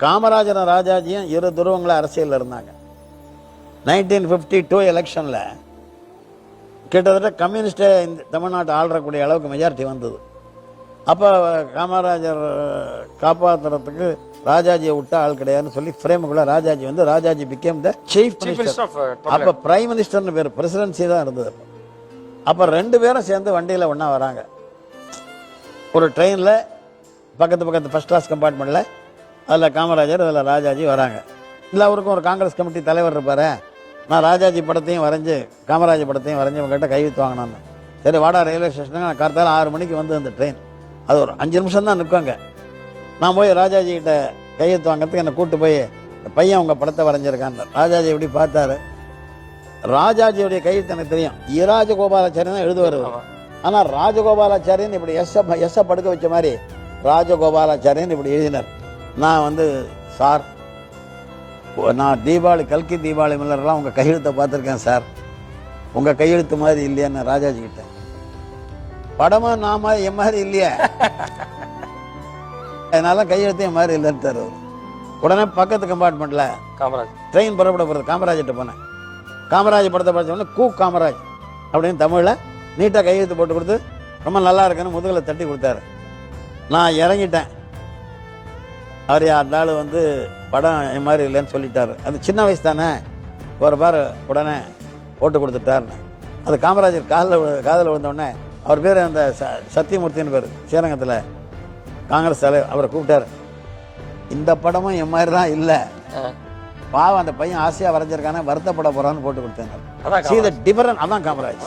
காமராஜரும் ராஜாஜியும் இரு துருவங்களை அரசியலில் இருந்தாங்க. 1952 எலெக்ஷனில் கிட்டத்தட்ட கம்யூனிஸ்டே இந்த தமிழ்நாட்டை ஆள்றக்கூடிய அளவுக்கு மெஜாரிட்டி வந்தது. அப்போ காமராஜர் காப்பாற்றுறதுக்கு ராஜாஜியை விட்டா ஆள் கிடையாதுன்னு சொல்லி ஃப்ரேமுக்குள்ள ராஜாஜி வந்து Rajaji became the chief minister. அப்போ பிரைம் மினிஸ்டர்னு பேர், பிரசிடென்சி தான் இருந்தது. அப்போ ரெண்டு பேரும் சேர்ந்து வண்டியில் ஒன்றா வராங்க. ஒரு ட்ரெயினில் பக்கத்து ஃபர்ஸ்ட் கிளாஸ் கம்பார்ட்மெண்ட்டில் அதில் காமராஜர் அதில் ராஜாஜி வராங்க. இல்லை அவருக்கும் ஒரு காங்கிரஸ் கமிட்டி தலைவர் இருப்பார். நான் ராஜாஜி படத்தையும் வரைஞ்சி காமராஜர் படத்தையும் வரைஞ்சி உங்கள்கிட்ட கைவித்து வாங்கினான்னு. சரி வாடா ரயில்வே ஸ்டேஷனுக்கு. நான் கார்த்தால 6 மணிக்கு வந்து அந்த ட்ரெயின் அது ஒரு 5 நிமிஷம் தான் நிற்காங்க. நான் போய் ராஜாஜி கிட்ட கையெழுத்து வாங்கிறதுக்கு என்னை கூப்பிட்டு போய் பையன் உங்கள் படத்தை வரைஞ்சிருக்கான். ராஜாஜி எப்படி பார்த்தாரு. ராஜாஜியுடைய கையெழுத்து எனக்கு தெரியும். ராஜகோபாலாச்சாரி தான் எழுதுவார். ஆனால் ராஜகோபாலாச்சாரின்னு இப்படி எஸ்ஸை படுக்க வச்ச மாதிரி ராஜகோபாலாச்சாரின்னு இப்படி எழுதினார். நான் வந்து சார், நான் கல்கி தீபாவளி மலர்லாம் உங்கள் கையெழுத்தை பார்த்துருக்கேன் சார், உங்கள் கையெழுத்து மாதிரி இல்லையான்னு ராஜாஜி கிட்ட. படமா நான் மாதிரி என் மாதிரி இல்லையா, அதனால கையெழுத்து என் மாதிரி இல்லைன்னு. உடனே பக்கத்து கம்பார்ட்மெண்ட்டில் காமராஜ் ட்ரெயின் புறப்பட போகிறது காமராஜ்கிட்ட போனேன். காமராஜ் படத்தை படித்தோடனே கூ காமராஜ் அப்படின்னு தமிழில் நீட்டாக கையெழுத்து போட்டு கொடுத்து ரொம்ப நல்லா இருக்குன்னு முதுகில் தட்டி கொடுத்தாரு. நான் இறங்கிட்டேன். அவர் அந்த ஆள் வந்து படம் என் மாதிரி இல்லைன்னு சொல்லிட்டாரு. அது சின்ன வயசு தானே, ஒரு பாரு உடனே போட்டு கொடுத்துட்டாருன்னு. அது காமராஜர் காதில் விழுந்தோடனே அவர் பேர் அந்த சத்தியமூர்த்தின்னு பேர், ஸ்ரீரங்கத்தில் காங்கிரஸ் தலைவர். அவரை கூப்பிட்டாரு. இந்த படமும் என் மாதிரி தான் இல்லை, பாவம் அந்த பையன் ஆசையாக வரைஞ்சிருக்கானே, வருத்தப்பட போகிறான்னு போட்டு கொடுத்தாங்க. அதான் காமராஜ்.